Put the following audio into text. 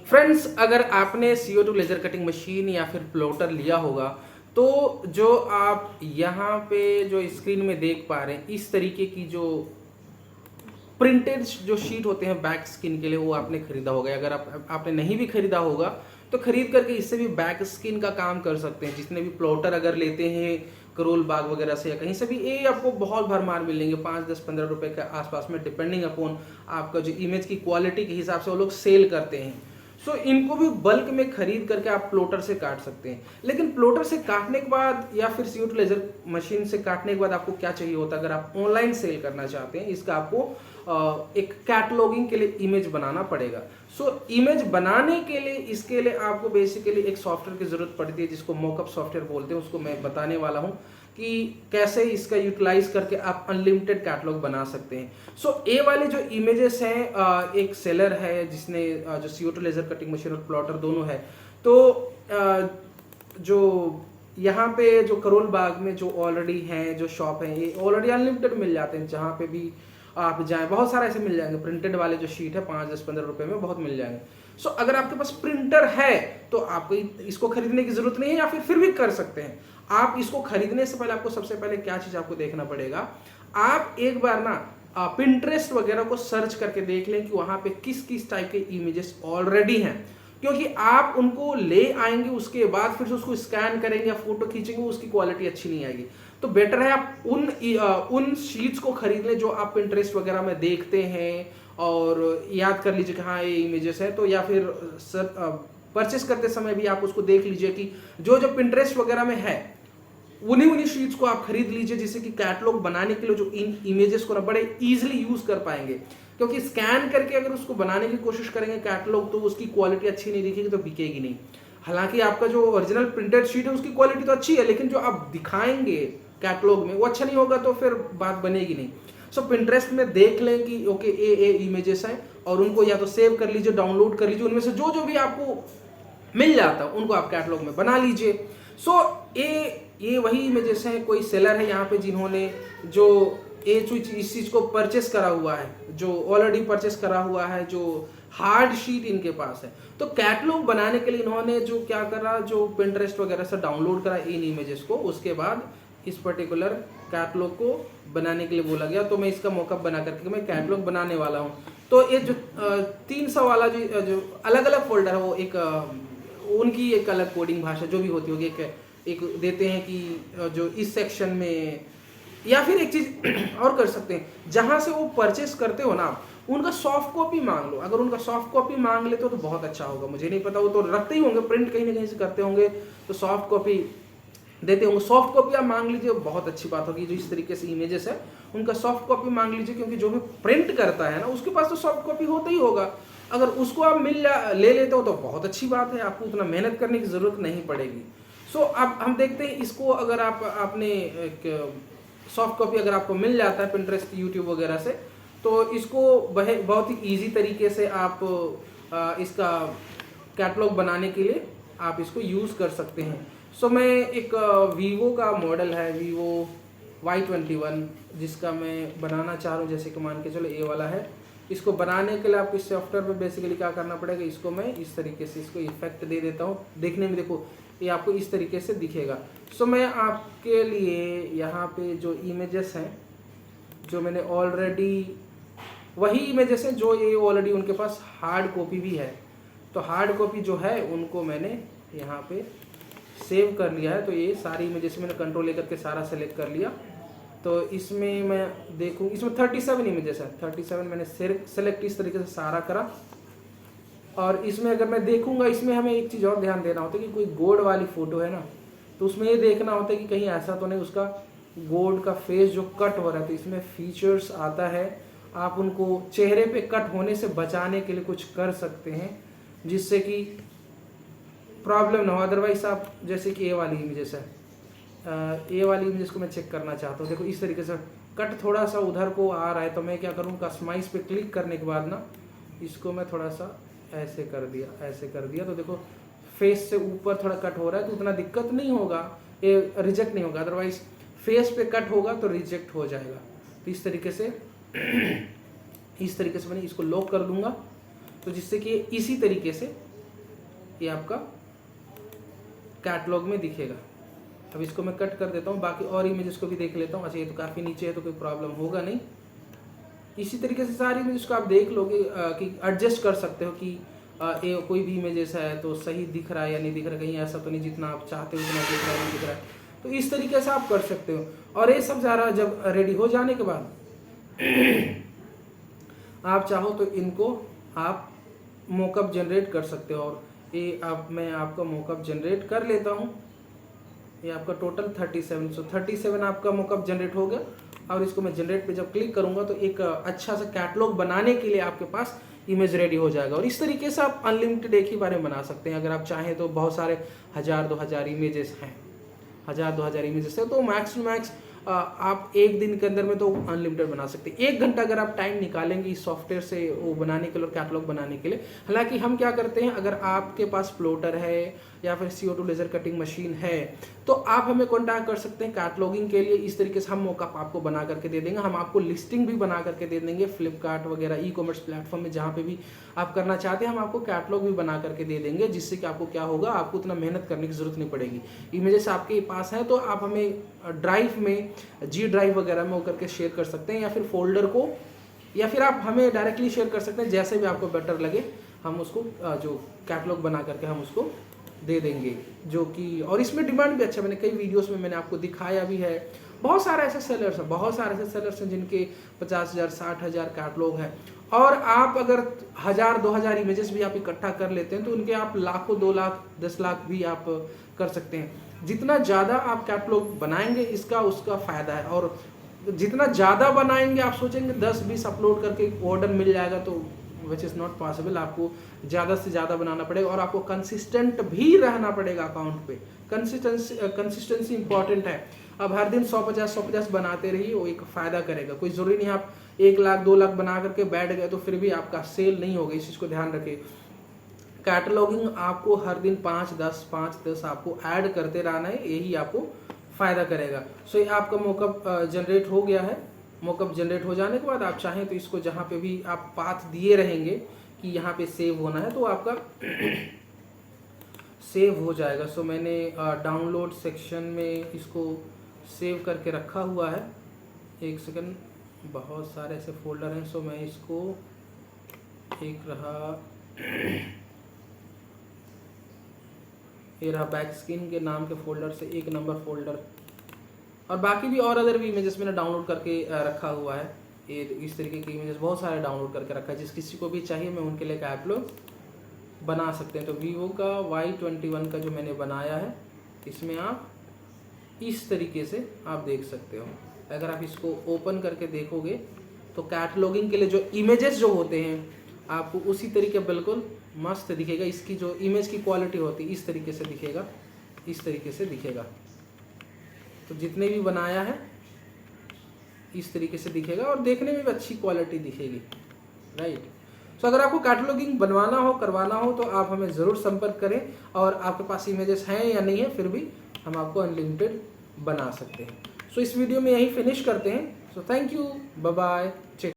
Friends, अगर आपने CO2 laser cutting machine या फिर प्लॉटर लिया होगा तो जो आप यहाँ पे जो स्क्रीन में देख पा रहे हैं इस तरीके की जो प्रिंटेड जो शीट होते हैं बैक स्किन के लिए वो आपने खरीदा होगा। अगर आपने नहीं भी खरीदा होगा तो खरीद करके इससे भी बैक स्किन का काम कर सकते हैं। जितने भी प्लॉटर अगर लेते हैं करोल बाग वगैरह से या कहीं से भी, ये आपको बहुत भरमार मिलेंगे 5, 10, 15 रुपए के आसपास में, डिपेंडिंग अपॉन आपका जो इमेज की क्वालिटी के हिसाब से वो लोग सेल करते हैं। सो इनको भी बल्क में खरीद करके आप प्लॉटर से काट सकते हैं। लेकिन प्लॉटर से काटने के बाद या फिर CO2 लेजर मशीन से काटने के बाद आपको क्या चाहिए होता है? अगर आप ऑनलाइन सेल करना चाहते हैं, इसका आपको एक कैटलॉगिंग के लिए इमेज बनाना पड़ेगा। सो इमेज बनाने के लिए इसके लिए आपको बेसिकली एक सॉफ्टवेयर की जरूरत पड़ती है जिसको मॉकअप सॉफ्टवेयर बोलते हैं। उसको मैं बताने वाला हूँ कि कैसे इसका यूटिलाइज करके आप अनलिमिटेड कैटलॉग बना सकते हैं। सो ये वाले जो इमेजेस हैं, एक सेलर है जिसने जो CO2 लेजर कटिंग मशीन और प्लॉटर दोनों है, तो जो यहाँ पे जो करोल बाग में जो ऑलरेडी हैं जो शॉप हैं, ये ऑलरेडी अनलिमिटेड मिल जाते हैं। जहाँ पे भी आप जाएं बहुत सारे ऐसे मिल जाएंगे। प्रिंटेड वाले जो शीट है 5, 10, 15 रुपए में बहुत मिल जाएंगे। सो अगर आपके पास प्रिंटर है तो आपको इसको खरीदने की जरूरत नहीं है, या फिर भी कर सकते हैं। आप इसको खरीदने से पहले आपको सबसे पहले क्या चीज आपको देखना पड़ेगा, आप एक बार ना पिंटरेस्ट वगैरह को सर्च करके देख लें कि वहां पे किस किस टाइप के इमेजेस ऑलरेडी हैं। क्योंकि आप उनको ले आएंगे उसके बाद फिर उसको स्कैन करेंगे या फोटो खींचेंगे, उसकी क्वालिटी अच्छी नहीं आएगी। तो बेटर है आप उन शीट्स को खरीद लें जो आप पिंटरेस्ट वगैरह में देखते हैं, और याद कर लीजिए कि हाँ ये इमेजेस है। तो या फिर परचेस करते समय भी आप उसको देख लीजिए कि जो जो पिंटरेस्ट वगैरह में है उन्हीं शीट्स को आप खरीद लीजिए, जिससे कि कैटलॉग बनाने के लिए जो इन इमेजेस को ना बड़े इजीली यूज कर पाएंगे। क्योंकि स्कैन करके अगर उसको बनाने की कोशिश करेंगे कैटलॉग, तो उसकी क्वालिटी अच्छी नहीं दिखेगी तो बिकेगी नहीं। हालांकि आपका जो ओरिजिनल प्रिंटेड शीट है उसकी क्वालिटी तो अच्छी है, लेकिन जो आप दिखाएंगे कैटलॉग में वो अच्छा नहीं होगा तो फिर बात बनेगी नहीं। सो पिंटरेस्ट में देख लें कि ओके ए इमेजेस हैं, और उनको या तो सेव कर लीजिए, डाउनलोड कर लीजिए, उनमें से जो जो भी आपको मिल जाता है उनको आप कैटलॉग में बना लीजिए। सो ये वही इमेजेस हैं। कोई सेलर है यहाँ पे जिन्होंने जो इस चीज को परचेस करा हुआ है, जो ऑलरेडी परचेस करा हुआ है, जो हार्ड शीट इनके पास है। तो कैटलॉग बनाने के लिए इन्होंने जो क्या करा, जो पिंटरेस्ट वगैरह से डाउनलोड करा इन इमेजेस को, उसके बाद इस पर्टिकुलर कैटलॉग को बनाने के लिए बोला गया। तो मैं इसका मॉकअप बना करके मैं कैटलॉग बनाने वाला हूँ। तो ये जो 300 वाला जो अलग अलग फोल्डर है, वो एक उनकी एक अलग कोडिंग भाषा जो भी होती होगी, एक देते हैं कि जो इस सेक्शन में, या फिर एक चीज और कर सकते हैं, जहां से वो परचेस करते हो ना उनका सॉफ्ट कॉपी मांग लो। अगर उनका सॉफ्ट कॉपी मांग ले तो बहुत अच्छा होगा। मुझे नहीं पता, वो तो रखते ही होंगे, प्रिंट कहीं ना कहीं से करते होंगे तो सॉफ्ट कॉपी देते होंगे। सॉफ्ट कॉपी आप मांग लीजिए, बहुत अच्छी बात होगी। जो इस तरीके से इमेजेस है उनका सॉफ्ट कॉपी मांग लीजिए, क्योंकि जो भी प्रिंट करता है ना उसके पास तो सॉफ्ट कॉपी होता ही होगा। अगर उसको आप ले लेते हो तो बहुत अच्छी बात है, आपको उतना मेहनत करने की जरूरत नहीं पड़ेगी। सो अब हम देखते हैं इसको, अगर आपने एक सॉफ्ट कॉपी अगर आपको मिल जाता है पिंटरेस्ट, यूट्यूब वगैरह से, तो इसको बहुत ही इजी तरीके से आप इसका कैटलॉग बनाने के लिए आप इसको यूज़ कर सकते हैं। सो मैं एक वीवो का मॉडल है, वीवो Y21, जिसका मैं बनाना चाह रहा हूँ। जैसे कि मान के चलो ये वाला है। इसको बनाने के लिए आपको इस सॉफ्टवेयर में बेसिकली क्या करना पड़ेगा, इसको मैं इस तरीके से इसको इफेक्ट दे देता हूँ। देखने में देखो ये आपको इस तरीके से दिखेगा। सो मैं आपके लिए यहाँ पे जो इमेजेस हैं, जो मैंने ऑलरेडी, वही इमेजेस हैं जो ये ऑलरेडी उनके पास हार्ड कॉपी भी है। तो हार्ड कॉपी जो है उनको मैंने यहाँ पे सेव कर लिया है। तो ये सारी इमेजेस मैंने कंट्रोल लेकर के सारा सेलेक्ट कर लिया। तो इसमें मैं देखूँ, इसमें 37 इमेजेस है। 37 मैंने सेलेक्ट इस तरीके से सारा करा। और इसमें अगर मैं देखूंगा, इसमें हमें एक चीज़ और ध्यान देना होता है कि कोई गोड वाली फ़ोटो है ना, तो उसमें ये देखना होता है कि कहीं ऐसा तो नहीं उसका गोड का फेस जो कट हो रहा है। तो इसमें फीचर्स आता है, आप उनको चेहरे पे कट होने से बचाने के लिए कुछ कर सकते हैं जिससे कि प्रॉब्लम ना हो। अदरवाइज आप, जैसे कि ये वाली इमेजेस है, ये वाली इमेजेस को मैं चेक करना चाहता हूँ। देखो इस तरीके से कट थोड़ा सा उधर को आ रहा है, तो मैं क्या करूँ, कस्टमाइज पे क्लिक करने के बाद ना इसको मैं थोड़ा सा ऐसे कर दिया। तो देखो फेस से ऊपर थोड़ा कट हो रहा है, तो उतना दिक्कत नहीं होगा, ये रिजेक्ट नहीं होगा। अदरवाइज फेस पे कट होगा तो रिजेक्ट हो जाएगा। तो इस तरीके से मैंने इसको लॉक कर दूंगा, तो जिससे कि इसी तरीके से ये आपका कैटलॉग में दिखेगा। अब इसको मैं कट कर देता हूँ, बाकी और इमेजेस को भी देख लेता हूँ। अच्छा ये तो काफ़ी नीचे है तो कोई प्रॉब्लम होगा नहीं। इसी तरीके से सारी इमेजेस को आप देख लोगे कि एडजस्ट कर सकते हो कि कोई भी इमेजेस है तो सही दिख रहा है या नहीं दिख रहा है, कहीं ऐसा तो नहीं जितना आप चाहते हो उतना दिख रहा है नहीं दिख रहा है। तो इस तरीके से आप कर सकते हो। और ये सब सारा जब रेडी हो जाने के बाद आप चाहो तो इनको आप मॉकअप जनरेट कर सकते हो। और ये मैं आपका मॉकअप जनरेट कर लेता हूँ। ये आपका टोटल 37, सो 37 आपका मॉकअप जनरेट हो गया। और इसको मैं जनरेट पे जब क्लिक करूंगा तो एक अच्छा सा कैटलॉग बनाने के लिए आपके पास इमेज रेडी हो जाएगा। और इस तरीके से आप अनलिमिटेड एक ही बारे में बना सकते हैं। अगर आप चाहें तो बहुत सारे 1000-2000 इमेजेस हैं, 1000-2000 इमेजेस है तो मैक्स टू मैक्स आप एक दिन के अंदर में तो अनलिमिटेड बना सकते हैं। 1 घंटा अगर आप टाइम निकालेंगे इस सॉफ्टवेयर से वो बनाने के लिए और कैटलॉग बनाने के लिए। हालांकि हम क्या करते हैं, अगर आपके पास प्लॉटर है या फिर CO2 लेजर कटिंग मशीन है तो आप हमें कॉन्टैक्ट कर सकते हैं कैटलॉगिंग के लिए। इस तरीके से हम मॉकअप आपको बना करके दे देंगे। हम आपको लिस्टिंग भी बना करके दे देंगे फ्लिपकार्ट वगैरह ई-कॉमर्स प्लेटफॉर्म में, जहाँ पे भी आप करना चाहते हैं हम आपको कैटलॉग भी बना करके दे देंगे, जिससे कि आपको क्या होगा, आपको उतना मेहनत करने की जरूरत नहीं पड़ेगी। इमेजेस आपके पास है तो आप हमें ड्राइव में, G ड्राइव वगैरह में होकर के शेयर कर सकते हैं, या फिर फोल्डर को, या फिर आप हमें डायरेक्टली शेयर कर सकते हैं, जैसे भी आपको बेटर लगे। हम उसको जो कैटलॉग बना करके हम उसको दे देंगे, जो कि और इसमें डिमांड भी अच्छा, मैंने कई वीडियोस में मैंने आपको दिखाया भी है। बहुत सारे ऐसे सेलर्स हैं जिनके 50,000 60,000 कैटलॉग है। और आप अगर 1000-2000 इमेजेस भी आप इकट्ठा कर लेते हैं तो उनके आप लाखों, 2 लाख 10 लाख भी आप कर सकते हैं। जितना ज़्यादा आप कैटलॉग बनाएंगे इसका उसका फ़ायदा है। और जितना ज़्यादा बनाएंगे, आप सोचेंगे 10-20 अपलोड करके ऑर्डर मिल जाएगा, तो विच इज़ नॉट पॉसिबल। आपको ज़्यादा से ज़्यादा बनाना पड़ेगा और आपको कंसिस्टेंट भी रहना पड़ेगा अकाउंट पे। कंसिस्टेंसी इंपॉर्टेंट है। अब हर दिन 150 बनाते रहिए, वो एक फ़ायदा करेगा। कोई ज़रूरी नहीं आप 1 लाख 2 लाख बना करके बैठ गए तो फिर भी आपका सेल नहीं होगा। इस चीज़ को ध्यान रखिए। कैटलॉगिंग आपको हर दिन 5-10 आपको ऐड करते रहना है, यही आपको फ़ायदा करेगा। सो ये आपका मॉकअप जनरेट हो गया है। मॉकअप जनरेट हो जाने के बाद आप चाहें तो इसको जहाँ पे भी आप पाथ दिए रहेंगे कि यहाँ पे सेव होना है तो आपका सेव हो जाएगा। सो मैंने डाउनलोड सेक्शन में इसको सेव करके रखा हुआ है। एक सेकंड, बहुत सारे ऐसे फोल्डर हैं। सो मैं इसको एक रहा ये रहा बैक स्किन के नाम के फोल्डर से 1 नंबर फोल्डर, और बाकी भी और अदर भी इमेजेस मैंने डाउनलोड करके रखा हुआ है। ये इस तरीके के इमेजेस बहुत सारे डाउनलोड करके रखा है। जिस किसी को भी चाहिए मैं उनके लिए कैटलॉग बना सकते हैं। तो वीवो का Y21 का जो मैंने बनाया है, इसमें आप इस तरीके से आप देख सकते हो। अगर आप इसको ओपन करके देखोगे तो कैटलॉगिंग के लिए जो इमेजेस जो होते हैं आपको उसी तरीके बिल्कुल मस्त दिखेगा। इसकी जो इमेज की क्वालिटी होती है इस तरीके से दिखेगा, इस तरीके से दिखेगा। तो जितने भी बनाया है इस तरीके से दिखेगा और देखने में भी अच्छी क्वालिटी दिखेगी, राइट। सो अगर आपको कैटलॉगिंग बनवाना हो, करवाना हो तो आप हमें ज़रूर संपर्क करें। और आपके पास इमेजेस हैं या नहीं है, फिर भी हम आपको अनलिमिटेड बना सकते हैं। सो इस वीडियो में यही फिनिश करते हैं। So thank you, bye bye.